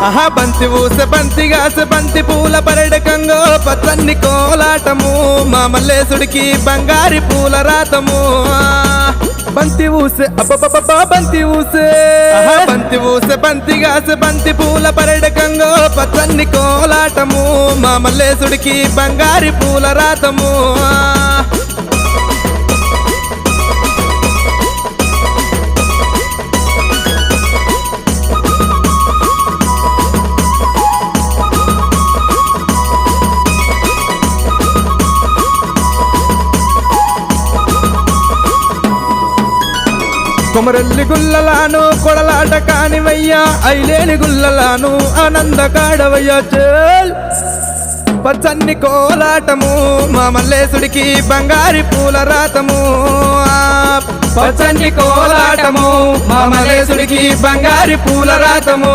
ఆహా బంతి ఊసె బంతిగాసె బంతి పూల పరడకంగో పచ్చన్ని కోలాటము మా మల్లేశుడికి బంగారి పూల రాతము బంతి ఊసె అబ్బబ్బబ్బా బంతి ఊసే బంతి ఊసె బంతిగాసె బంతి పూల పరడకంగో పచ్చన్ని కోలాటము మా మల్లేశుడికి బంగారి పూల రాతము కొమరల్లి గుల్లలాను కొడలాట కానివయ్యా ఐలేని గుల్లలాను ఆనంద కాడవయ్యా చేల్ పచ్చన్ని కోలాటము మా మల్లేశుడికి బంగారి పూల రాతము పచ్చన్ని కోలాటము మా మల్లేశుడికి బంగారి పూల రాతము